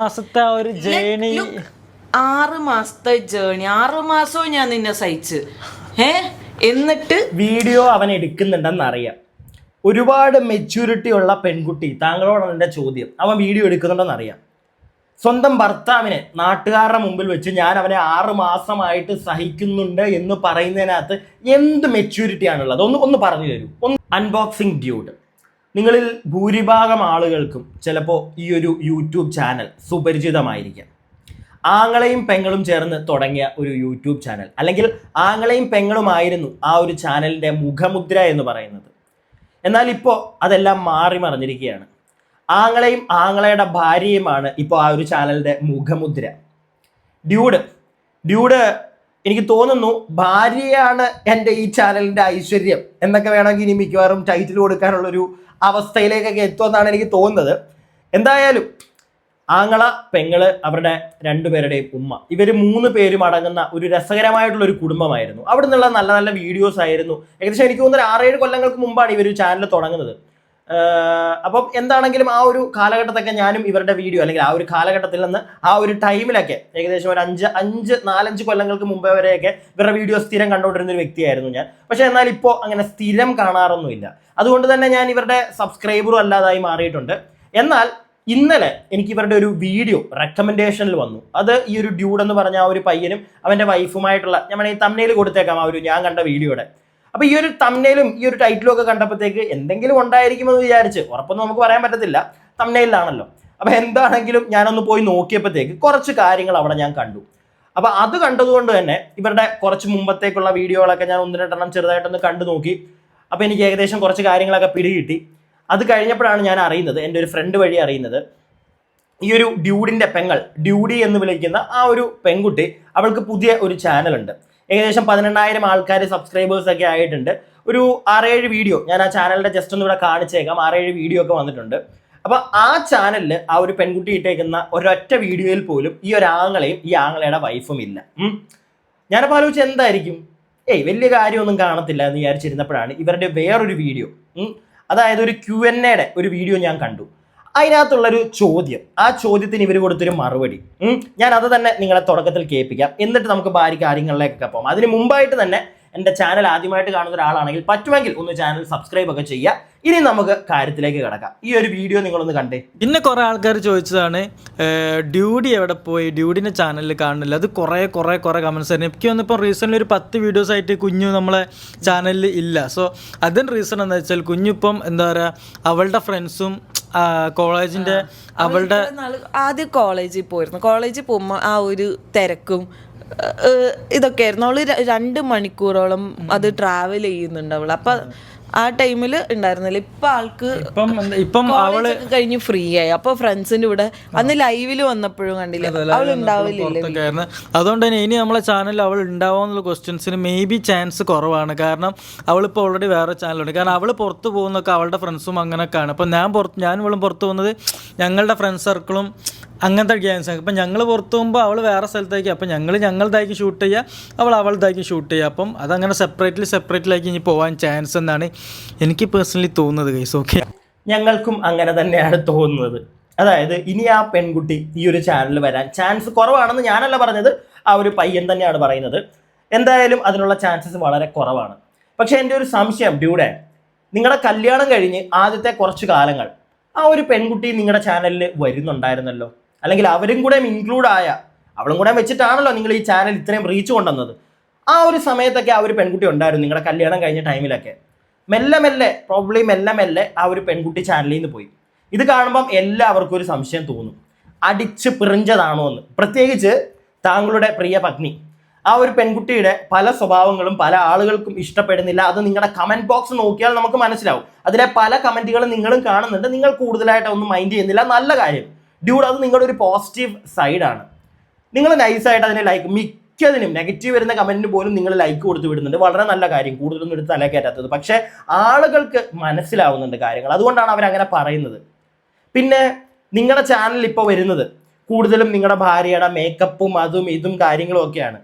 മാസത്തെ ഒരു ജേണി, 6 മാസത്തെ ജേണി, 6 മാസവും ഞാൻ നിന്നെ സഹിച്ച്. എന്നിട്ട് വീഡിയോ അവൻ എടുക്കുന്നുണ്ടെന്ന് അറിയാം. ഒരുപാട് മെച്യൂരിറ്റി ഉള്ള പെൺകുട്ടി, താങ്കളോടാണ് എൻ്റെ ചോദ്യം. അവൻ വീഡിയോ എടുക്കുന്നുണ്ടെന്ന് അറിയാം. സ്വന്തം ഭർത്താവിനെ നാട്ടുകാരുടെ മുമ്പിൽ വെച്ച് ഞാൻ അവനെ 6 മാസമായിട്ട് സഹിക്കുന്നുണ്ട് എന്ന് പറയുന്നതിനകത്ത് എന്ത് മെച്യൂരിറ്റി ആണുള്ളത്? ഒന്ന് പറഞ്ഞു തരൂ. Unboxing dude. നിങ്ങളിൽ ഭൂരിഭാഗം ആളുകൾക്കും ചിലപ്പോൾ ഈ ഒരു യൂട്യൂബ് ചാനൽ സുപരിചിതമായിരിക്കാം. ആങ്ങളെയും പെങ്ങളും ചേർന്ന് തുടങ്ങിയ ഒരു യൂട്യൂബ് ചാനൽ, അല്ലെങ്കിൽ ആങ്ങളെയും പെങ്ങളുമായിരുന്നു ആ ഒരു ചാനലിൻ്റെ മുഖമുദ്ര എന്ന് പറയുന്നത്. എന്നാൽ ഇപ്പോൾ അതെല്ലാം മാറി മറിഞ്ഞിരിക്കുകയാണ്. ആങ്ങളെയും ആങ്ങളയുടെ ഭാര്യയുമാണ് ഇപ്പോൾ ആ ഒരു ചാനലിൻ്റെ മുഖമുദ്ര. ഡ്യൂഡ് എനിക്ക് തോന്നുന്നു ഭാര്യയാണ് എൻ്റെ ഈ ചാനലിൻ്റെ ഐശ്വര്യം എന്നൊക്കെ വേണമെങ്കിൽ ഇനി മിക്കവാറും ടൈറ്റിൽ കൊടുക്കാനുള്ളൊരു അവസ്ഥയിലേക്കൊക്കെ എത്തുമെന്നാണ് എനിക്ക് തോന്നുന്നത്. എന്തായാലും ആങ്ങള, പെങ്ങള്, അവരുടെ 2 പേരുടെയും ഉമ്മ, ഇവർ 3 പേരും അടങ്ങുന്ന ഒരു രസകരമായിട്ടുള്ളൊരു കുടുംബമായിരുന്നു. അവിടെ നിന്നുള്ള നല്ല നല്ല വീഡിയോസ് ആയിരുന്നു. ഏകദേശം എനിക്ക് തോന്നുന്നത് 6-7 കൊല്ലങ്ങൾക്ക് മുമ്പാണ് ഇവർ ചാനൽ തുടങ്ങുന്നത്. അപ്പം എന്താണെങ്കിലും ആ ഒരു കാലഘട്ടത്തൊക്കെ ഞാനും ഇവരുടെ വീഡിയോ, അല്ലെങ്കിൽ ആ ഒരു കാലഘട്ടത്തിൽ നിന്ന് ആ ഒരു ടൈമിലൊക്കെ ഏകദേശം ഒരു 4-5 കൊല്ലങ്ങൾക്ക് മുമ്പേ വരെയൊക്കെ ഇവരുടെ വീഡിയോ സ്ഥിരം കണ്ടുകൊണ്ടിരുന്ന ഒരു വ്യക്തിയായിരുന്നു ഞാൻ. പക്ഷേ എന്നാൽ ഇപ്പോൾ അങ്ങനെ സ്ഥിരം കാണാറൊന്നുമില്ല. അതുകൊണ്ട് തന്നെ ഞാൻ ഇവരുടെ സബ്സ്ക്രൈബറും അല്ലാതായി മാറിയിട്ടുണ്ട്. എന്നാൽ ഇന്നലെ എനിക്ക് ഇവരുടെ ഒരു വീഡിയോ റെക്കമെൻഡേഷനിൽ വന്നു. അത് ഈ ഒരു ഡ്യൂഡ് എന്ന് പറഞ്ഞ ആ ഒരു പയ്യനും അവൻ്റെ വൈഫുമായിട്ടുള്ള, ഞാൻ ഈ തംബ്നെയിൽ കൊടുത്തേക്കാം ആ ഒരു ഞാൻ കണ്ട വീഡിയോയുടെ. അപ്പോൾ ഈ ഒരു തംബ്നെയിലും ഈ ഒരു ടൈറ്റിലും ഒക്കെ കണ്ടപ്പോഴത്തേക്ക് എന്തെങ്കിലും ഉണ്ടായിരിക്കുമെന്ന് വിചാരിച്ച്, ഉറപ്പൊന്നും നമുക്ക് പറയാൻ പറ്റത്തില്ല, തംബ്നെയിലാണല്ലോ. അപ്പോൾ എന്താണെങ്കിലും ഞാനൊന്ന് പോയി നോക്കിയപ്പോഴത്തേക്ക് കുറച്ച് കാര്യങ്ങൾ അവിടെ ഞാൻ കണ്ടു. അപ്പോൾ അത് കണ്ടതുകൊണ്ട് തന്നെ ഇവരുടെ കുറച്ച് മുമ്പത്തേക്കുള്ള വീഡിയോകളൊക്കെ ഞാൻ 1-2 ചെറുതായിട്ടൊന്ന് കണ്ടു നോക്കി. അപ്പോൾ എനിക്ക് ഏകദേശം കുറച്ച് കാര്യങ്ങളൊക്കെ പിടികിട്ടി. അത് കഴിഞ്ഞപ്പോഴാണ് ഞാൻ അറിയുന്നത്, എൻ്റെ ഒരു ഫ്രണ്ട് വഴി അറിയുന്നത്, ഈ ഒരു ഡ്യൂഡിൻ്റെ പെങ്ങൾ, ഡ്യൂഡി എന്ന് വിളിക്കുന്ന ആ ഒരു പെൺകുട്ടി, അവൾക്ക് പുതിയ ഒരു ചാനലുണ്ട്. ഏകദേശം 18,000 ആൾക്കാർ സബ്സ്ക്രൈബേഴ്സൊക്കെ ആയിട്ടുണ്ട്. ഒരു 6-7 വീഡിയോ ഞാൻ ആ ചാനലിൻ്റെ ജസ്റ്റ് ഒന്ന് ഇവിടെ കാണിച്ചേക്കാം. 6-7 വീഡിയോ ഒക്കെ വന്നിട്ടുണ്ട്. അപ്പോൾ ആ ചാനലിൽ ആ ഒരു പെൺകുട്ടി ഇട്ടേക്കുന്ന ഒരൊറ്റ വീഡിയോയിൽ പോലും ഈ ഒരു ആങ്ങളെയും ഈ ആങ്ങളയുടെ വൈഫും ഇല്ല. ഞാനപ്പോൾ ആലോചിച്ച് എന്തായിരിക്കും, വലിയ കാര്യമൊന്നും കാണത്തില്ല എന്ന് വിചാരിച്ചിരുന്നപ്പോഴാണ് ഇവരുടെ വേറൊരു വീഡിയോ, അതായത് ഒരു Q&A ഒരു വീഡിയോ ഞാൻ കണ്ടു. അതിനകത്തുള്ളൊരു ചോദ്യം, ആ ചോദ്യത്തിന് ഇവർ കൊടുത്തൊരു മറുപടി ഞാൻ അത് തന്നെ നിങ്ങളെ തുടക്കത്തിൽ കേൾപ്പിക്കാം. എന്നിട്ട് നമുക്ക് ഭാര്യ കാര്യങ്ങളിലേക്കൊക്കെ പോകാം. അതിന് മുമ്പായിട്ട് തന്നെ എൻ്റെ ചാനൽ ആദ്യമായിട്ട് കാണുന്ന ഒരാളാണെങ്കിൽ പറ്റുമെങ്കിൽ ഒന്ന് ചാനൽ സബ്സ്ക്രൈബ് ഒക്കെ ചെയ്യുക. ഇനി നമുക്ക് കാര്യത്തിലേക്ക് കിടക്കാം. ഈ ഒരു വീഡിയോ നിങ്ങളൊന്ന് കണ്ടേ. പിന്നെ കുറേ ആൾക്കാർ ചോദിച്ചതാണ് ഡ്യൂഡി എവിടെ പോയി, ഡ്യൂഡിൻ്റെ ചാനലിൽ കാണുന്നില്ല. അത് കുറേ കമൻസ് ആയിരുന്നു. എനിക്ക് വന്നിപ്പോൾ റീസെൻ്റ്ലി ഒരു 10 വീഡിയോസ് ആയിട്ട് കുഞ്ഞു നമ്മളെ ചാനലിൽ ഇല്ല. സോ അതിന് റീസൺ എന്താ വെച്ചാൽ കുഞ്ഞിപ്പം എന്താ പറയുക, അവളുടെ ഫ്രണ്ട്സും കോളേജിൻ്റെ അവളുടെ ആദ്യം കോളേജിൽ പോയിരുന്നു. കോളേജിൽ പോകുമ്പോൾ ആ ഒരു തിരക്കും ഇതൊക്കെ ആയിരുന്നു. അവള് 2 മണിക്കൂറോളം അത് ട്രാവൽ ചെയ്യുന്നുണ്ട് അവള്. അപ്പൊ ആ ടൈമിൽ ഉണ്ടായിരുന്നില്ല. ഇപ്പൊ ആൾക്ക് ഇപ്പം അവള് കഴിഞ്ഞ് ഫ്രീ ആയി. അപ്പൊ ഫ്രണ്ട്സിന്റെ കൂടെ അന്ന് ലൈവില് വന്നപ്പോഴും കണ്ടില്ല അവൾ ഉണ്ടാവില്ല. അതുകൊണ്ട് തന്നെ ഇനി നമ്മളെ ചാനലിൽ അവൾ ഉണ്ടാവാന്നുള്ള ക്വസ്റ്റ്യൻസിന് മേ ബി ചാൻസ് കുറവാണ്. കാരണം അവളിപ്പോൾ ഓൾറെഡി വേറെ ചാനലുണ്ട്. കാരണം അവൾ പുറത്ത് പോകുന്നൊക്കെ അവളുടെ ഫ്രണ്ട്സും അങ്ങനെയൊക്കെയാണ്. അപ്പം ഞാൻ ഇവളും പുറത്ത് പോകുന്നത് ഞങ്ങളുടെ ഫ്രണ്ട്സ് സർക്കിളും അങ്ങനത്തെ ഗ്യാങ്സ്. അപ്പം ഞങ്ങൾ പുറത്ത് പോകുമ്പോൾ അവൾ വേറെ സ്ഥലത്തേക്ക്, അപ്പം ഞങ്ങളുടേക്ക് ഷൂട്ട് ചെയ്യുക, അവൾ അവളുടേക്ക് ഷൂട്ട് ചെയ്യുക. അപ്പം അതങ്ങനെ സെപ്പറേറ്റിലേക്ക് ഇനി പോകാൻ ചാൻസ് എന്നാണ് എനിക്ക് പേഴ്സണലി തോന്നുന്നത് ഗൈസ്. ഓക്കെ, ഞങ്ങൾക്കും അങ്ങനെ തന്നെയാണ് തോന്നുന്നത്. അതായത് ഇനി ആ പെൺകുട്ടി ഈ ഒരു ചാനലിൽ വരാൻ ചാൻസ് കുറവാണെന്ന് ഞാനല്ല പറഞ്ഞത്, ആ ഒരു പയ്യൻ തന്നെയാണ് പറയുന്നത്. എന്തായാലും അതിനുള്ള ചാൻസസ് വളരെ കുറവാണ്. പക്ഷേ എൻ്റെ ഒരു സംശയം, ഡ്യൂഡേ, നിങ്ങളുടെ കല്യാണം കഴിഞ്ഞ് ആദ്യത്തെ കുറച്ച് കാലങ്ങൾ ആ ഒരു പെൺകുട്ടി നിങ്ങളുടെ ചാനലിൽ വരുന്നുണ്ടായിരുന്നല്ലോ, അല്ലെങ്കിൽ അവരും കൂടെ ഇൻക്ലൂഡ് അവളും കൂടെ വെച്ചിട്ടാണല്ലോ നിങ്ങൾ ഈ ചാനൽ ഇത്രയും റീച്ച് കൊണ്ടുവന്നത്. ആ ഒരു സമയത്തൊക്കെ ആ ഒരു പെൺകുട്ടി ഉണ്ടായിരുന്നു നിങ്ങളുടെ കല്യാണം കഴിഞ്ഞ ടൈമിലൊക്കെ. മെല്ലെ ആ ഒരു പെൺകുട്ടി ചാനലിൽ നിന്ന് പോയി. ഇത് കാണുമ്പം എല്ലാവർക്കും ഒരു സംശയം തോന്നും, അടിച്ച് പിറിഞ്ചതാണോ എന്ന്. പ്രത്യേകിച്ച് താങ്കളുടെ പ്രിയ പത്നി. ആ ഒരു പെൺകുട്ടിയുടെ പല സ്വഭാവങ്ങളും പല ആളുകൾക്കും ഇഷ്ടപ്പെടുന്നില്ല. അത് നിങ്ങളുടെ കമൻറ്റ് ബോക്സ് നോക്കിയാൽ നമുക്ക് മനസ്സിലാവും. അതിലെ പല കമൻറ്റുകളും നിങ്ങളും കാണുന്നുണ്ട്, നിങ്ങൾ കൂടുതലായിട്ട് ഒന്നും മൈൻഡ് ചെയ്യുന്നില്ല. നല്ല കാര്യം ഡ്യൂഡ്, അത് നിങ്ങളുടെ ഒരു പോസിറ്റീവ് സൈഡാണ്. നിങ്ങൾ നൈസായിട്ട് അതിനെ മിക്കതിനും നെഗറ്റീവ് വരുന്ന കമൻറ്റിന് പോലും നിങ്ങൾ ലൈക്ക് കൊടുത്ത് വിടുന്നുണ്ട്. വളരെ നല്ല കാര്യം, കൂടുതലൊന്നും എടുത്ത് തല കയറ്റാത്തത്. പക്ഷേ ആളുകൾക്ക് മനസ്സിലാവുന്നുണ്ട് കാര്യങ്ങൾ, അതുകൊണ്ടാണ് അവരങ്ങനെ പറയുന്നത്. പിന്നെ നിങ്ങളുടെ ചാനൽ ഇപ്പോൾ വരുന്നത് കൂടുതലും നിങ്ങളുടെ ഭാര്യയുടെ മേക്കപ്പും അതും ഇതും കാര്യങ്ങളും ഒക്കെയാണ്.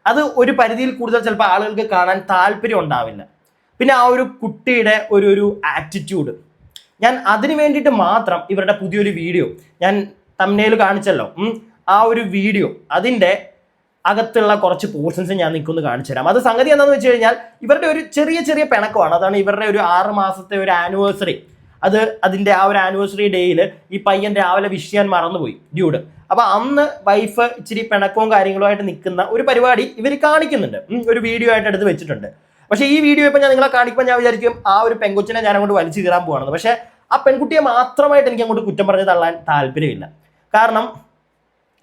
അത് ഒരു പരിധിയിൽ കൂടുതൽ ചിലപ്പോൾ ആളുകൾക്ക് കാണാൻ താല്പര്യം ഉണ്ടാവില്ല. പിന്നെ ആ ഒരു കുട്ടിയുടെ ഒരു ആറ്റിറ്റ്യൂഡ്, ഞാൻ അതിന് വേണ്ടിയിട്ട് മാത്രം ഇവരുടെ പുതിയൊരു വീഡിയോ ഞാൻ തംബ്നെയിൽ കാണിച്ചല്ലോ, ആ ഒരു വീഡിയോ അതിൻ്റെ അകത്തുള്ള കുറച്ച് പോർഷൻസ് ഞാൻ നിൽക്കൊന്ന് കാണിച്ചു തരാം. അത് സംഗതി എന്താണെന്ന് വെച്ച് കഴിഞ്ഞാൽ ഇവരുടെ ഒരു ചെറിയ ചെറിയ പിണക്കമാണ്. അതാണ് ഇവരുടെ ഒരു 6 മാസത്തെ ഒരു ആനിവേഴ്സറി. അതിൻ്റെ ആ ഒരു ആനിവേഴ്സറി ഡേയിൽ ഈ പയ്യൻ രാവിലെ വിഷ് ചെയ്യാൻ മറന്നുപോയി ഡ്യൂഡ്. അപ്പോൾ അന്ന് വൈഫ് ഇച്ചിരി പിണക്കവും കാര്യങ്ങളുമായിട്ട് നിൽക്കുന്ന ഒരു പരിപാടി ഇവർ കാണിക്കുന്നുണ്ട്, ഒരു വീഡിയോ ആയിട്ട് എടുത്ത് വെച്ചിട്ടുണ്ട്. പക്ഷേ ഈ വീഡിയോ ഇപ്പം ഞാൻ നിങ്ങളെ കാണിക്കുമ്പോൾ ഞാൻ വിചാരിക്കും ആ ഒരു പെൺകൊച്ചിനെ ഞാൻ അങ്ങോട്ട് വലിച്ചു കീറാൻ പോവാണെന്ന്. പക്ഷേ ആ പെൺകുട്ടിയെ മാത്രമായിട്ട് എനിക്ക് അങ്ങോട്ട് കുറ്റം പറഞ്ഞ് തള്ളാൻ താല്പര്യമില്ല. കാരണം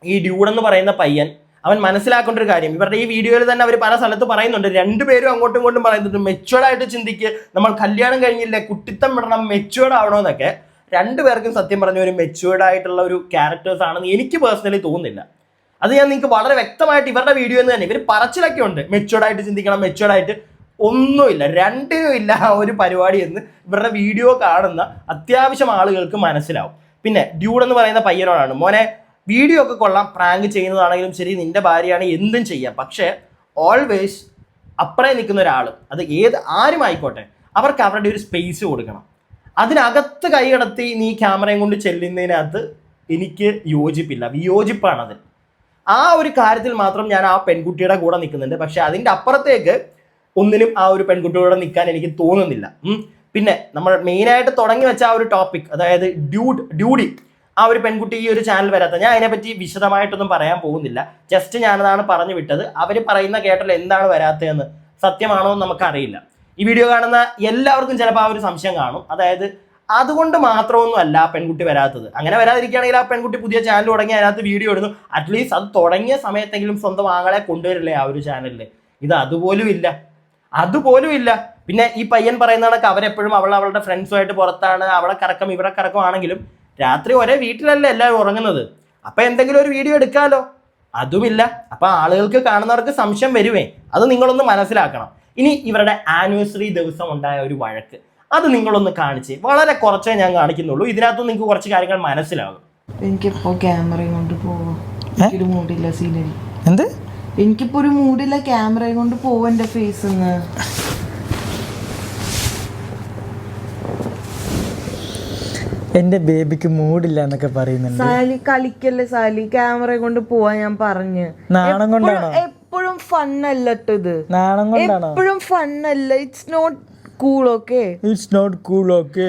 ഈ ഡ്യൂഡ് എന്ന് പറയുന്ന പയ്യൻ അവൻ മനസ്സിലാക്കേണ്ട ഒരു കാര്യം, ഇവരുടെ ഈ വീഡിയോയിൽ തന്നെ അവർ പല സ്ഥലത്ത് പറയുന്നുണ്ട്, രണ്ടുപേരും അങ്ങോട്ടും ഇങ്ങോട്ടും പറയുന്നുണ്ട് മെച്ചുവേർഡായിട്ട് ചിന്തിക്ക്, നമ്മൾ കല്യാണം കഴിഞ്ഞില്ലേ, കുട്ടിത്തം വിടണം, മെച്ചുവേർഡ് ആവണമെന്നൊക്കെ. രണ്ടുപേർക്കും സത്യം പറഞ്ഞ ഒരു മെച്ചുവേർഡ് ആയിട്ടുള്ള ഒരു ക്യാരക്ടേഴ്സ് ആണെന്ന് എനിക്ക് പേഴ്സണലി തോന്നുന്നില്ല. അത് ഞാൻ നിങ്ങൾക്ക് വളരെ വ്യക്തമായിട്ട് ഇവരുടെ വീഡിയോ എന്ന് തന്നെ ഇവർ പറച്ചിലൊക്കെ ഉണ്ട്, മെച്ചുവേർഡായിട്ട് ചിന്തിക്കണം, മെച്ചുവേർഡായിട്ട് ഒന്നുമില്ല, രണ്ടിനും ഇല്ല ആ ഒരു പരിപാടി എന്ന് ഇവരുടെ വീഡിയോ കാണുന്ന അത്യാവശ്യം ആളുകൾക്ക് മനസ്സിലാവും. പിന്നെ ഡ്യൂഡ് എന്ന് പറയുന്ന പയ്യനോടാണ്, മോനെ വീഡിയോ ഒക്കെ കൊള്ളാം, പ്രാങ്ക് ചെയ്യുന്നതാണെങ്കിലും ശരി, നിന്റെ ഭാര്യയാണ്, എന്തും ചെയ്യാം, പക്ഷേ ഓൾവേസ് അപ്പുറേ നിൽക്കുന്ന ഒരാൾ, അത് ആരും ആയിക്കോട്ടെ, അവർക്ക് അവരുടെ ഒരു സ്പേസ് കൊടുക്കണം. അതിനകത്ത് കൈ കടത്തി നീ ക്യാമറയും കൊണ്ട് ചെല്ലുന്നതിനകത്ത് എനിക്ക് യോജിപ്പില്ല, വിയോജിപ്പാണ് അതിൽ. ആ ഒരു കാര്യത്തിൽ മാത്രം ഞാൻ ആ പെൺകുട്ടിയുടെ കൂടെ നിൽക്കുന്നുണ്ട്. പക്ഷെ അതിൻ്റെ അപ്പുറത്തേക്ക് ഒന്നിനും ആ ഒരു പെൺകുട്ടിയോടെ നിൽക്കാൻ എനിക്ക് തോന്നുന്നില്ല. പിന്നെ നമ്മൾ മെയിനായിട്ട് തുടങ്ങി വെച്ച ആ ഒരു ടോപ്പിക്, അതായത് ഡ്യൂഡി, ആ ഒരു പെൺകുട്ടി ഈ ഒരു ചാനൽ വരാത്ത, ഞാൻ അതിനെപ്പറ്റി വിശദമായിട്ടൊന്നും പറയാൻ പോകുന്നില്ല. ജസ്റ്റ് ഞാനതാണ് പറഞ്ഞു വിട്ടത്. അവർ പറയുന്ന കേട്ടല്ലോ എന്താണ് വരാത്തതെന്ന്, സത്യമാണോ എന്ന് നമുക്കറിയില്ല. ഈ വീഡിയോ കാണുന്ന എല്ലാവർക്കും ചിലപ്പോൾ ആ ഒരു സംശയം കാണും, അതായത് അതുകൊണ്ട് മാത്രമൊന്നും അല്ല ആ പെൺകുട്ടി വരാത്തത്. അങ്ങനെ വരാതിരിക്കുകയാണെങ്കിൽ ആ പെൺകുട്ടി പുതിയ ചാനൽ തുടങ്ങി അതിനകത്ത് വീഡിയോ ഇടുന്നു, അറ്റ്ലീസ്റ്റ് അത് തുടങ്ങിയ സമയത്തെങ്കിലും സ്വന്തം ആങ്ങളെ കൊണ്ടുവരില്ലേ ആ ഒരു ചാനലിൽ. ഇത് അതുപോലും ഇല്ല. പിന്നെ ഈ പയ്യൻ പറയുന്ന കണക്ക് അവരെപ്പോഴും അവളുടെ ഫ്രണ്ട്സുമായിട്ട് പുറത്താണ്, അവിടെ കറക്കം ഇവിടെ കറക്കം ആണെങ്കിലും രാത്രി ഒരേ വീട്ടിലല്ലേ എല്ലാവരും ഉറങ്ങുന്നത്. അപ്പം എന്തെങ്കിലും ഒരു വീഡിയോ എടുക്കാമല്ലോ, അതുമില്ല. അപ്പം ആളുകൾക്ക് കാണുന്നവർക്ക് സംശയം വരുവേ, അത് നിങ്ങളൊന്ന് മനസ്സിലാക്കണം. ഇനി ഇവരുടെ ആനിവേഴ്സറി ദിവസം ഉണ്ടായ ഒരു വഴക്ക്, അത് നിങ്ങളൊന്ന് കാണിച്ച്, വളരെ കുറച്ചേ ഞാൻ കാണിക്കുന്നുള്ളൂ, ഇതിനകത്തും നിങ്ങൾക്ക് കുറച്ച് കാര്യങ്ങൾ മനസ്സിലാകും. എനിക്കിപ്പോ ക്യാമറയും കൊണ്ട് പോവാം, ഒരു മൂഡില്ല സീനറി. എന്ത്? എനിക്കിപ്പോ ഒരു മൂഡില്ല ക്യാമറയും കൊണ്ട് പോവാ എന്റെ ഫേസ്. എന്റെ ബേബിക്ക് മൂഡില്ല എന്നൊക്കെ പറയുന്നുണ്ട്. സാലി കളിക്കല്ലേ സാലി, ക്യാമറയും കൊണ്ട് പോവാ ഞാൻ പറഞ്ഞു. നാണം കൊണ്ടാണോ? എപ്പോഴും ഫണ്ണല്ല ഇത്, നാണം കൊണ്ടാണോ? എപ്പോഴും ഫണ്ണല്ല. It's not cool. Okay, it's not cool. Okay,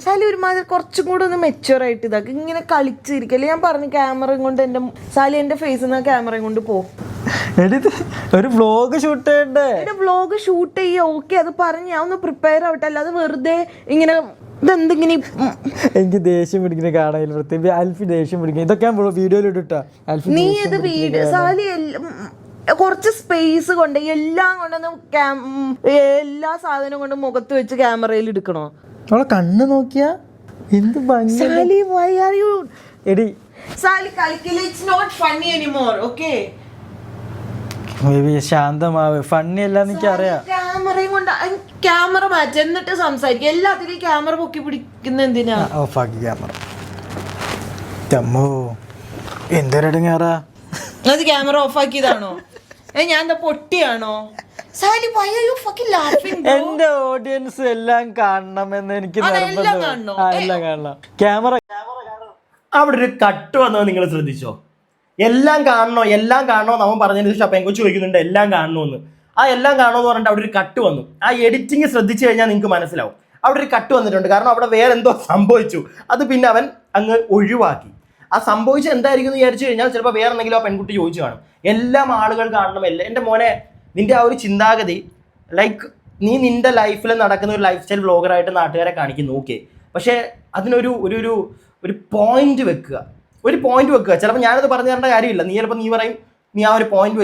Sally ഒരുമാതിരി കുറച്ചും കൂടെ ഒന്ന് മെച്ചുവർ ആയിട്ട് ഇതാക്കി, ഇങ്ങനെ കളിച്ചിരിക്കല്ലേ. ഞാൻ പറഞ്ഞു ക്യാമറയും കൊണ്ട് സാലി എന്റെ ഫേസിൽ നിന്ന് ക്യാമറയും കൊണ്ട് പോ. ഒരു വ്ലോഗ് ഷൂട്ട് ചെയ്യണ്ടേ? വ്ലോഗ് ഷൂട്ട് ചെയ്യ. ഓക്കെ, അത് പറഞ്ഞ് ഞാൻ ഒന്ന് പ്രിപ്പയർ ആവട്ടെ, അല്ലാതെ വെറുതെ ഇങ്ങനെ ഇതെന്തിങ്ങനെ. എനിക്ക് ദേഷ്യം പിടിക്കുന്ന കാണാൻ, പ്രത്യേകിച്ച് ആൽഫി ദേഷ്യം പിടിക്കുന്നത്. ഇതൊക്കെ ഞാൻ വീഡിയോയിൽ ഇട്ടാ. നീ ഇത് വീഡിയോ സാലി കുറച്ച് സ്പേസ് കൊണ്ട് എല്ലാം കൊണ്ടൊന്ന് എല്ലാ സാധനം കൊണ്ട് മുഖത്ത് വെച്ച് ക്യാമറയിൽ എടുക്കണോ? അവളെ കണ്ണ് നോക്കിയാ എന്ത് ഭംഗി. സാലി why are you എടി സാലി കളിക്കില്ല. It's not funny anymore. Okay, ശാന്തമാവ്. ഫണ്ണി അല്ലാന്ന് എനിക്ക് അറിയാം. ക്യാമറയും കൊണ്ട് ക്യാമറ മാറ്റി എന്നിട്ട് സംസാരിക്കും. എല്ലാത്തിലും ക്യാമറ പൊക്കി പിടിക്കുന്ന എന്തിനാ? ഓഫാക്കി ക്യാമറ. എന്തൊരടങ്ങാറാ. അത് ക്യാമറ ഓഫ് ആക്കിയതാണോ? ഞാൻ എന്താ പൊട്ടിയാണോ? Sally why are you fucking laughing bro? എന്റെ ഓഡിയൻസ് എല്ലാം കാണണമെന്ന് എനിക്ക് എല്ലാം കാണണം. ക്യാമറ അവിടെ ഒരു കട്ട് വന്നത് നിങ്ങൾ ശ്രദ്ധിച്ചോ? എല്ലാം കാണണോ നമ്മൾ പറഞ്ഞതിന് ശേഷം പെങ്കൊച്ചു ചോദിക്കുന്നുണ്ട് എല്ലാം കാണണമെന്ന്. ആ എല്ലാം കാണണമെന്ന് പറഞ്ഞിട്ട് അവിടെ ഒരു കട്ട് വന്നു. ആ എഡിറ്റിംഗ് ശ്രദ്ധിച്ചു കഴിഞ്ഞാൽ നിങ്ങൾക്ക് മനസ്സിലാവും. അവിടെ ഒരു കട്ട് വന്നിട്ടുണ്ട്, കാരണം അവിടെ വേറെ എന്തോ സംഭവിച്ചു. അത് പിന്നെ അവൻ അങ്ങ് ഒഴിവാക്കി. ആ സംഭവിച്ചത് എന്തായിരിക്കും എന്ന് വിചാരിച്ചു കഴിഞ്ഞാൽ ചിലപ്പോൾ വേറെ എന്തെങ്കിലും ആ പെൺകുട്ടി ചോദിച്ചു കാണും. എല്ലാം ആളുകൾ കാണണം. എൻ്റെ മോനെ, നിന്റെ ആ ഒരു ചിന്താഗതി, ലൈക്ക് നീ നിന്റെ ലൈഫിൽ നടക്കുന്ന ഒരു ലൈഫ് സ്റ്റൈൽ വ്ളോഗറായിട്ട് നാട്ടുകാരെ കാണിക്കുന്നു, ഓക്കെ. പക്ഷേ അതിനൊരു ഒരു ഒരു പോയിന്റ് വെക്കുക. ചിലപ്പോൾ ഞാനത് പറഞ്ഞു തരേണ്ട കാര്യമില്ല. നീ പറയും നീ ആ ഒരു പോയിന്റ്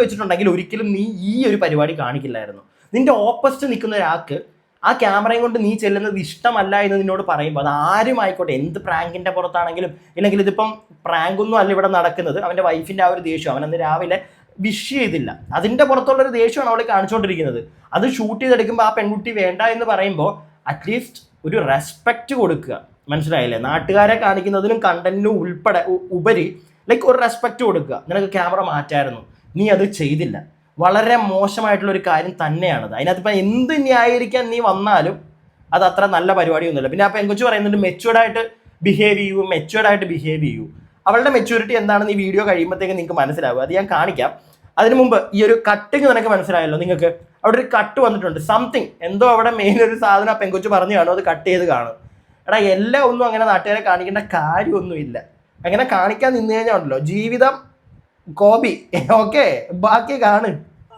വെച്ചിട്ടുണ്ടെങ്കിൽ ഒരിക്കലും നീ ഈ ഒരു പരിപാടി കാണിക്കില്ലായിരുന്നു. നിന്റെ ഓപ്പോസിറ്റ് നിൽക്കുന്ന ഒരാൾക്ക് ആ ക്യാമറയും കൊണ്ട് നീ ചെല്ലുന്നത് ഇഷ്ടമല്ല എന്ന് നിന്നോട് പറയുമ്പോൾ, അത് ആരും ആയിക്കോട്ടെ, എന്ത് പ്രാങ്കിൻ്റെ പുറത്താണെങ്കിലും, ഇല്ലെങ്കിൽ ഇതിപ്പം പ്രാങ്കൊന്നും അല്ല ഇവിടെ നടക്കുന്നത്, അവൻ്റെ വൈഫിൻ്റെ ആ ഒരു ദേഷ്യം, അവനന്ന് രാവിലെ വിഷ് ചെയ്തില്ല, അതിൻ്റെ പുറത്തുള്ളൊരു ദേഷ്യമാണ് അവൾ കാണിച്ചുകൊണ്ടിരിക്കുന്നത്. അത് ഷൂട്ട് ചെയ്തെടുക്കുമ്പോൾ ആ പെൺകുട്ടി വേണ്ട എന്ന് പറയുമ്പോൾ അറ്റ്ലീസ്റ്റ് ഒരു റെസ്പെക്റ്റ് കൊടുക്കുക. മനസ്സിലായില്ലേ? നാട്ടുകാരെ കാണിക്കുന്നതിനും കണ്ടന്റിനും ഉപരി ലൈക്ക് ഒരു റെസ്പെക്റ്റ് കൊടുക്കുക. നിനക്ക് ക്യാമറ മാറ്റായിരുന്നു, നീ അത് ചെയ്തില്ല. വളരെ മോശമായിട്ടുള്ളൊരു കാര്യം തന്നെയാണത്. അതിനകത്ത് ഇപ്പം എന്ത് ന്യായീകരിക്കാൻ നീ വന്നാലും അത് അത്ര നല്ല പരിപാടിയൊന്നുമില്ല. പിന്നെ ആ പെങ്കൊച്ചു പറയുന്നുണ്ട് മെച്ചുവേർഡായിട്ട് ബിഹേവ് ചെയ്യൂ, മെച്യൂർഡ് ആയിട്ട് ബിഹേവ് ചെയ്യൂ. അവളുടെ മെച്യൂരിറ്റി എന്താണെന്ന് ഈ വീഡിയോ കഴിയുമ്പോഴത്തേക്ക് നിങ്ങൾക്ക് മനസ്സിലാവും. അത് ഞാൻ കാണിക്കാം. അതിനു മുമ്പ് ഈ ഒരു കട്ടിങ് നിനക്ക് മനസ്സിലായല്ലോ, നിങ്ങൾക്ക് അവിടെ ഒരു കട്ട് വന്നിട്ടുണ്ട്, സംതിങ് എന്തോ അവിടെ മെയിൻ ഒരു സാധനം ആ പെങ്കൊച്ച് പറഞ്ഞു കാണും, അത് കട്ട് ചെയ്ത് കാണും. എടാ എല്ലാം ഒന്നും അങ്ങനെ നാട്ടുകാരെ കാണിക്കേണ്ട കാര്യമൊന്നുമില്ല. അങ്ങനെ കാണിക്കാൻ നിന്ന് കഴിഞ്ഞാൽ ഉണ്ടല്ലോ ജീവിതം കോപി. ഓക്കെ, ബാക്കി കാണ്.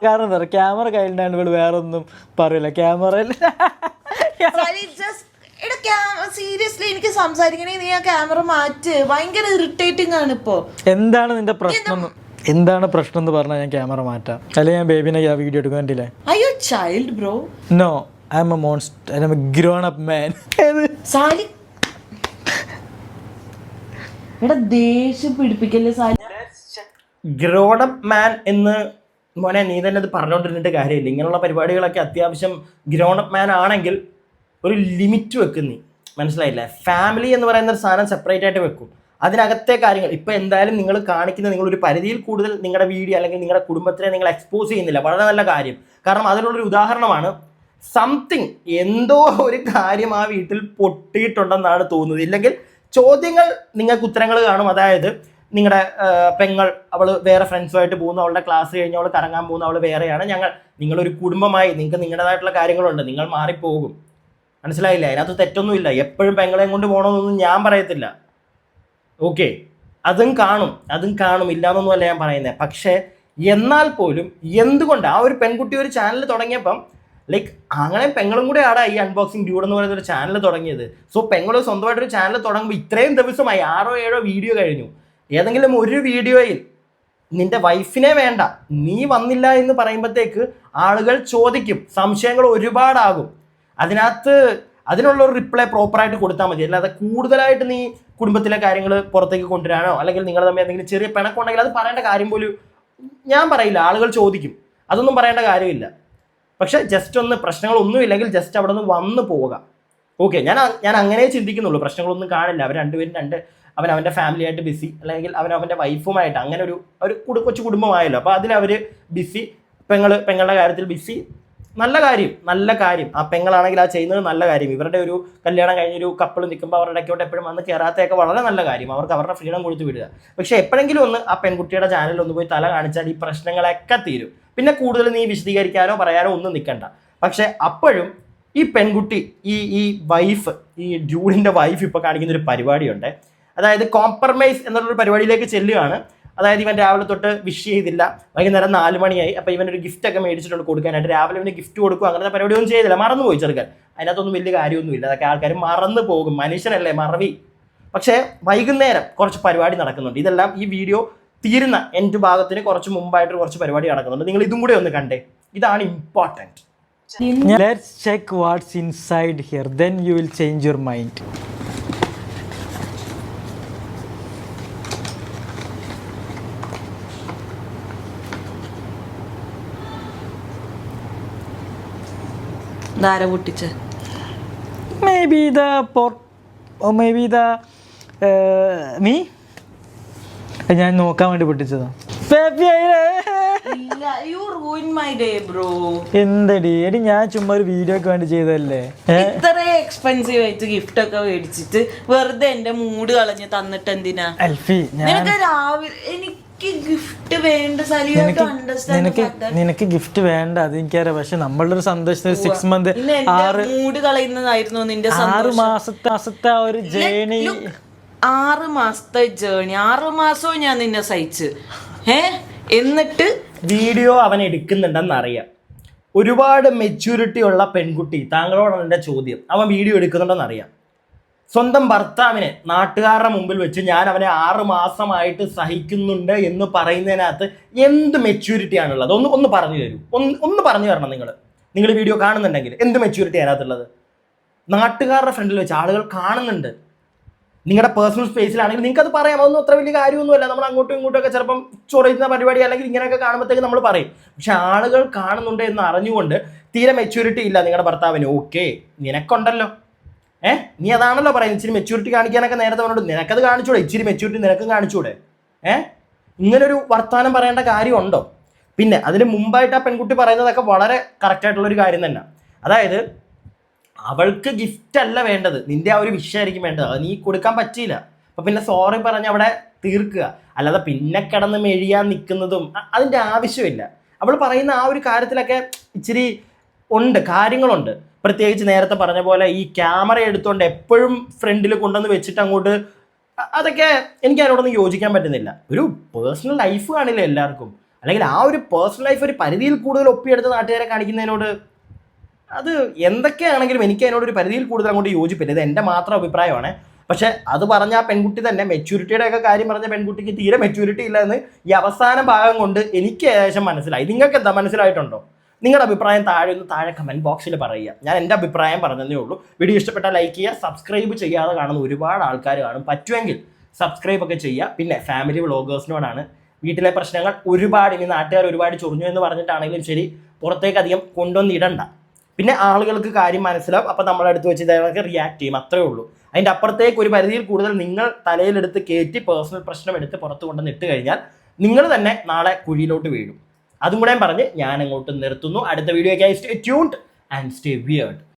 കാരണം എന്താ പറയുക, ക്യാമറ കയ്യിലുണ്ടായിട്ട് ഇവള് വേറെ ഒന്നും പറയില്ല. ക്യാമറയിൽ സീരിയസ്ലി എനിക്ക് സംസാരിക്കണേ, നീ ആ ക്യാമറ മാറ്റ്. ഭയങ്കര ഇറിറ്റേറ്റിംഗ് ആണ് ഇപ്പോ. എന്താണ് നിന്റെ പ്രശ്നം? എന്താണ് പ്രശ്നം എന്ന് പറഞ്ഞാൽ ഞാൻ ക്യാമറ മാറ്റാം, അല്ലെങ്കിൽ ഞാൻ ബേബിനെ വീഡിയോ എടുക്കാൻ വേണ്ടിയില്ലേ. അയ്യോ child bro. No, I'm a monster, I'm a grown up man. Sali എടാ ദേഷ്യം പിടിപ്പിക്കല്ലേ സാലി. ഗ്രോൺ അപ്പ് മാൻ എന്ന് മോനെ നീ തന്നെ അത് പറഞ്ഞുകൊണ്ടിരുന്നിട്ട് കാര്യമില്ല. ഇങ്ങനെയുള്ള പരിപാടികളൊക്കെ അത്യാവശ്യം ഗ്രോൺ അപ്പ് മാൻ ആണെങ്കിൽ ഒരു ലിമിറ്റ് വെക്കും നീ, മനസ്സിലായില്ലേ? ഫാമിലി എന്ന് പറയുന്ന ഒരു സാധനം സെപ്പറേറ്റ് ആയിട്ട് വെക്കും. അതിനകത്തെ കാര്യങ്ങൾ ഇപ്പം എന്തായാലും നിങ്ങൾ കാണിക്കുന്ന നിങ്ങളൊരു പരിധിയിൽ കൂടുതൽ നിങ്ങളുടെ വീഡിയോ അല്ലെങ്കിൽ നിങ്ങളുടെ കുടുംബത്തിനെ നിങ്ങൾ എക്സ്പോസ് ചെയ്യുന്നില്ല. വളരെ നല്ല കാര്യം. കാരണം അതിനുള്ളൊരു ഉദാഹരണമാണ് സംതിങ്, എന്തോ ഒരു കാര്യം ആ വീട്ടിൽ പൊട്ടിയിട്ടുണ്ടെന്നാണ് തോന്നുന്നത്. ഇല്ലെങ്കിൽ ചോദ്യങ്ങൾ നിങ്ങൾക്ക് ഉത്തരങ്ങൾ കാണും. അതായത് നിങ്ങളുടെ പെങ്ങൾ അവൾ വേറെ ഫ്രണ്ട്സുമായിട്ട് പോകുന്നു, അവളുടെ ക്ലാസ് കഴിഞ്ഞ് അവൾ കറങ്ങാൻ പോകുന്നു, അവൾ വേറെയാണ്. നിങ്ങളൊരു കുടുംബമായി നിങ്ങൾക്ക് നിങ്ങളുടേതായിട്ടുള്ള കാര്യങ്ങളുണ്ട്, നിങ്ങൾ മാറിപ്പോകും. മനസ്സിലായില്ല? അതിനകത്ത് തെറ്റൊന്നുമില്ല. എപ്പോഴും പെങ്ങളെയും കൊണ്ട് പോകണമെന്നൊന്നും ഞാൻ പറയത്തില്ല. ഓക്കെ, അതും കാണും, ഇല്ലാന്നൊന്നുമല്ല ഞാൻ പറയുന്നത്. പക്ഷേ എന്നാൽ പോലും എന്തുകൊണ്ട് ആ ഒരു പെൺകുട്ടി ഒരു ചാനൽ തുടങ്ങിയപ്പം ലൈക്ക് അങ്ങനെ പെങ്ങളും കൂടെ ആടാ ഈ അൺബോക്സിംഗ് ഡ്യൂഡ് എന്ന് പറയുന്ന ഒരു ചാനൽ തുടങ്ങിയത്. സോ പെങ്ങൾ സ്വന്തമായിട്ടൊരു ചാനൽ തുടങ്ങുമ്പോൾ ഇത്രയും ദിവസമായി 6-7 വീഡിയോ കഴിഞ്ഞു. ഏതെങ്കിലും ഒരു വീഡിയോയിൽ നിന്റെ വൈഫിനെ വേണ്ട, നീ വന്നില്ല എന്ന് പറയുമ്പോഴത്തേക്ക് ആളുകൾ ചോദിക്കും, സംശയങ്ങൾ ഒരുപാടാകും. അതിനുള്ളൊരു റിപ്ലൈ പ്രോപ്പറായിട്ട് കൊടുത്താൽ മതി. അല്ലാതെ കൂടുതലായിട്ട് നീ കുടുംബത്തിലെ കാര്യങ്ങൾ പുറത്തേക്ക് കൊണ്ടുവരാനോ അല്ലെങ്കിൽ നിങ്ങൾ തമ്മിൽ എന്തെങ്കിലും ചെറിയ പിണക്കുണ്ടെങ്കിൽ അത് പറയേണ്ട കാര്യം പോലും ഞാൻ പറയില്ല. ആളുകൾ ചോദിക്കും, അതൊന്നും പറയേണ്ട കാര്യമില്ല. പക്ഷെ ജസ്റ്റ് ഒന്ന് പ്രശ്നങ്ങളൊന്നുമില്ലെങ്കിൽ ജസ്റ്റ് അവിടെ നിന്ന് വന്നു പോവുക. ഓക്കെ, ഞാൻ അങ്ങനെ ചിന്തിക്കുന്നുള്ളൂ. പ്രശ്നങ്ങളൊന്നും കാണില്ല. അവർ രണ്ടുപേരും അവൻ്റെ ഫാമിലിയായിട്ട് ബിസി, അല്ലെങ്കിൽ അവൻ്റെ വൈഫുമായിട്ട് അങ്ങനെ ഒരു കൊച്ചു കുടുംബമായല്ലോ. അപ്പോൾ അതിലവർ ബിസി, പെങ്ങളുടെ കാര്യത്തിൽ ബിസി. നല്ല കാര്യം. ആ പെങ്ങളാണെങ്കിൽ ആ ചെയ്യുന്നത് നല്ല കാര്യം. ഇവരുടെ ഒരു കല്യാണം കഴിഞ്ഞൊരു കപ്പിൾ നിൽക്കുമ്പോൾ അവരുടെ ഇടയ്ക്കോട്ട് എപ്പോഴും വന്ന് കയറാത്തതൊക്കെ വളരെ നല്ല കാര്യം. അവർക്ക് അവരുടെ ഫ്രീഡം കൊടുത്ത് വിടുക. പക്ഷേ എപ്പോഴെങ്കിലും ഒന്ന് ആ പെൺകുട്ടിയുടെ ചാനലിൽ ഒന്ന് പോയി തല കാണിച്ചാൽ ഈ പ്രശ്നങ്ങളൊക്കെ തീരും. പിന്നെ കൂടുതൽ നീ വിശദീകരിക്കാനോ പറയാനോ ഒന്നും നിൽക്കണ്ട. പക്ഷെ അപ്പോഴും ഈ പെൺകുട്ടി ഈ വൈഫ്, ഈ ഡ്യൂഡിൻ്റെ വൈഫ് ഇപ്പോൾ കാണിക്കുന്ന ഒരു പരിപാടിയുണ്ട്. അതായത് കോംപ്രമൈസ് എന്നുള്ളൊരു പരിപാടിയിലേക്ക് ചെല്ലുകയാണ്. അതായത് ഇവൻ രാവിലെ തൊട്ട് വിഷ് ചെയ്തില്ല, വൈകുന്നേരം 4 മണിയായി. അപ്പോൾ ഇവനൊരു ഗിഫ്റ്റൊക്കെ മേടിച്ചിട്ടുണ്ട് കൊടുക്കാനായിട്ട്. രാവിലെ ഇവന് ഗിഫ്റ്റ് കൊടുക്കും, അങ്ങനത്തെ പരിപാടിയൊന്നും ചെയ്തില്ല, മറന്നുപോയി ചെറുക്കൻ. അതിനകത്തൊന്നും വലിയ കാര്യമൊന്നുമില്ല, അതൊക്കെ ആൾക്കാർ മറന്നു പോകും, മനുഷ്യനല്ലേ, മറവി. പക്ഷേ വൈകുന്നേരം കുറച്ച് പരിപാടി നടക്കുന്നുണ്ട്. ഇതെല്ലാം ഈ വീഡിയോ തീരുന്ന എൻ്റെ ഭാഗത്തിന് കുറച്ച് മുമ്പായിട്ട് കുറച്ച് പരിപാടി നടക്കുന്നുണ്ട്. നിങ്ങൾ ഇതും കൂടെ ഒന്ന് കണ്ടേ, ഇതാണ് important. Let's check watts inside here, then you will change your mind. ധാര പൊട്ടിച്ച് Maybe the pork or maybe the me. ഞാൻ നോക്കാൻ വേണ്ടി പൊട്ടിച്ചതാ. എന്തടി എടി, ഞാൻ ചുമ്മാ ഒരു വീഡിയോക്ക് വേണ്ടി ചെയ്തതല്ലേ. ഇത്ര എക്സ്പെൻസീവ് ആയിട്ട് ഗിഫ്റ്റ് ഒക്കെ മേടിച്ചിട്ട് വെറുതെ എന്റെ മൂഡ് കളഞ്ഞ് തന്നിട്ട് എന്തിനാ? അൽഫി, നിനക്ക് രാവിലെ എനിക്ക് ഗിഫ്റ്റ് വേണ്ട, നിനക്ക് ഗിഫ്റ്റ് വേണ്ട, അത് എനിക്കറിയാം. പക്ഷെ നമ്മളുടെ ഒരു സന്തോഷത്തിന് 6 month മൂഡ് കളയുന്നതായിരുന്നു നിന്റെ 6 മാസത്തെ ഒരു ജേണി. 6 മാസത്തെ ജേണി, 6 മാസവും ഞാൻ നിന്നെ സഹിച്ച്. എന്നിട്ട് വീഡിയോ അവൻ എടുക്കുന്നുണ്ടെന്ന് അറിയാം. ഒരുപാട് മെച്യൂരിറ്റി ഉള്ള പെൺകുട്ടി, താങ്കളോടാണ് എൻ്റെ ചോദ്യം. അവൻ വീഡിയോ എടുക്കുന്നുണ്ടെന്ന് അറിയാം. സ്വന്തം ഭർത്താവിനെ നാട്ടുകാരുടെ മുമ്പിൽ വെച്ച് ഞാൻ അവനെ 6 മാസമായിട്ട് സഹിക്കുന്നുണ്ട് എന്ന് പറയുന്നതിനകത്ത് എന്ത് മെച്യൂരിറ്റി ആണുള്ളത്? ഒന്ന് പറഞ്ഞു തരൂ. ഒന്ന് പറഞ്ഞു തരണം. നിങ്ങൾ വീഡിയോ കാണുന്നുണ്ടെങ്കിൽ എന്ത് മെച്യൂരിറ്റി അതിനകത്തുള്ളത്? നാട്ടുകാരുടെ ഫ്രണ്ടിൽ വെച്ച് ആളുകൾ കാണുന്നുണ്ട്. നിങ്ങളുടെ പേഴ്സണൽ സ്പേസിലാണെങ്കിൽ നിങ്ങൾക്ക് അത് പറയാം, അതൊന്നും അത്ര വലിയ കാര്യമൊന്നുമല്ല. നമ്മൾ അങ്ങോട്ടും ഇങ്ങോട്ടും ഒക്കെ ചിലപ്പം ചൊറിയുന്ന പരിപാടി അല്ലെങ്കിൽ ഇങ്ങനെയൊക്കെ കാണുമ്പോഴത്തേക്ക് നമ്മൾ പറയും. പക്ഷെ ആളുകൾ കാണുന്നുണ്ട് എന്ന് അറിഞ്ഞുകൊണ്ട് തീരെ മെച്യൂരിറ്റി ഇല്ല നിങ്ങളുടെ ഭർത്താവിന്. ഓക്കെ, നിനക്കുണ്ടല്ലോ. നീ അതാണല്ലോ പറയുന്നത്, ഇച്ചിരി മെച്യൂരിറ്റി കാണിക്കാനൊക്കെ നേരത്തെ പറഞ്ഞോട്. നിനക്കത് കാണിച്ചൂടെ? ഇച്ചിരി മെച്യൂരിറ്റി നിനക്കും കാണിച്ചൂടെ? ഇങ്ങനൊരു വർത്തമാനം പറയേണ്ട കാര്യമുണ്ടോ? പിന്നെ അതിന് മുമ്പായിട്ട് ആ പെൺകുട്ടി പറയുന്നതൊക്കെ വളരെ കറക്റ്റായിട്ടുള്ളൊരു കാര്യം തന്നെ. അതായത് അവൾക്ക് ഗിഫ്റ്റ് അല്ല വേണ്ടത്, നിന്റെ ആ ഒരു വിഷയമായിരിക്കും വേണ്ടത്. അത് നീ കൊടുക്കാൻ പറ്റിയില്ല, അപ്പം പിന്നെ സോറി പറഞ്ഞ് അവിടെ തീർക്കുക. അല്ലാതെ പിന്നെ കിടന്ന് മെഴിയാൻ നിൽക്കുന്നതും അതിൻ്റെ ആവശ്യമില്ല. അവൾ പറയുന്ന ആ ഒരു കാര്യത്തിലൊക്കെ ഇച്ചിരി ഉണ്ട്, കാര്യങ്ങളുണ്ട്. പ്രത്യേകിച്ച് നേരത്തെ പറഞ്ഞ പോലെ ഈ ക്യാമറ എടുത്തുകൊണ്ട് എപ്പോഴും ഫ്രണ്ടിൽ കൊണ്ടുവന്ന് വെച്ചിട്ട് അങ്ങോട്ട്, അതൊക്കെ എനിക്ക് അതിനോടൊന്നും യോജിക്കാൻ പറ്റുന്നില്ല. ഒരു പേഴ്സണൽ ലൈഫ് കാണില്ല എല്ലാവർക്കും, അല്ലെങ്കിൽ ആ ഒരു പേഴ്സണൽ ലൈഫ് ഒരു പരിധിയിൽ കൂടുതൽ ഒപ്പിയെടുത്ത് നാട്ടുകാരെ കാണിക്കുന്നതിനോട്, അത് എന്തൊക്കെയാണെങ്കിലും എനിക്ക് അതിനോടൊരു പരിധിയിൽ കൂടുതൽ അങ്ങോട്ട് യോജിപ്പില്ല. ഇത് എൻ്റെ മാത്രം അഭിപ്രായമാണ്. പക്ഷെ അത് പറഞ്ഞ ആ പെൺകുട്ടി തന്നെ, മെച്യൂരിറ്റിയുടെ ഒക്കെ കാര്യം പറഞ്ഞ പെൺകുട്ടിക്ക് തീരെ മെച്യൂരിറ്റി ഇല്ല എന്ന് ഈ അവസാന ഭാഗം കൊണ്ട് എനിക്ക് ഏകദേശം മനസ്സിലായി. നിങ്ങൾക്ക് എന്താ മനസ്സിലായിട്ടുണ്ടോ? നിങ്ങളുടെ അഭിപ്രായം താഴെ കമൻറ്റ് ബോക്സിൽ പറയുക. ഞാൻ എൻ്റെ അഭിപ്രായം പറഞ്ഞതേ ഉള്ളൂ. വീഡിയോ ഇഷ്ടപ്പെട്ടാൽ ലൈക്ക് ചെയ്യുക. സബ്സ്ക്രൈബ് ചെയ്യാതെ കാണുന്ന ഒരുപാട് ആൾക്കാർ കാണും, പറ്റുമെങ്കിൽ സബ്സ്ക്രൈബ് ഒക്കെ ചെയ്യുക. പിന്നെ ഫാമിലി വ്ളോഗേഴ്സിനോടാണ്, വീട്ടിലെ പ്രശ്നങ്ങൾ ഒരുപാട് ഇനി നാട്ടുകാർ ഒരുപാട് ചൊറിഞ്ഞു എന്ന് പറഞ്ഞിട്ടാണെങ്കിലും ശരി, പുറത്തേക്ക് അധികം കൊണ്ടുവന്നിടണ്ട. പിന്നെ ആളുകൾക്ക് കാര്യം മനസ്സിലാവും, അപ്പോൾ നമ്മളെടുത്ത് വെച്ച് ഇതൊക്കെ റിയാക്ട് ചെയ്യും, അത്രേ ഉള്ളൂ. അതിൻ്റെ അപ്പുറത്തേക്ക് ഒരു പരിധിയിൽ കൂടുതൽ നിങ്ങൾ തലയിലെടുത്ത് കയറ്റി പേഴ്സണൽ പ്രശ്നം എടുത്ത് പുറത്ത് കൊണ്ടുവന്ന് ഇട്ട് കഴിഞ്ഞാൽ നിങ്ങൾ തന്നെ നാളെ കുഴിയിലോട്ട് വീഴും. അതും കൂടെ പറഞ്ഞ് ഞാൻ അങ്ങോട്ട് നിർത്തുന്നു. അടുത്ത വീഡിയോയ്ക്കായി stay tuned and stay weird.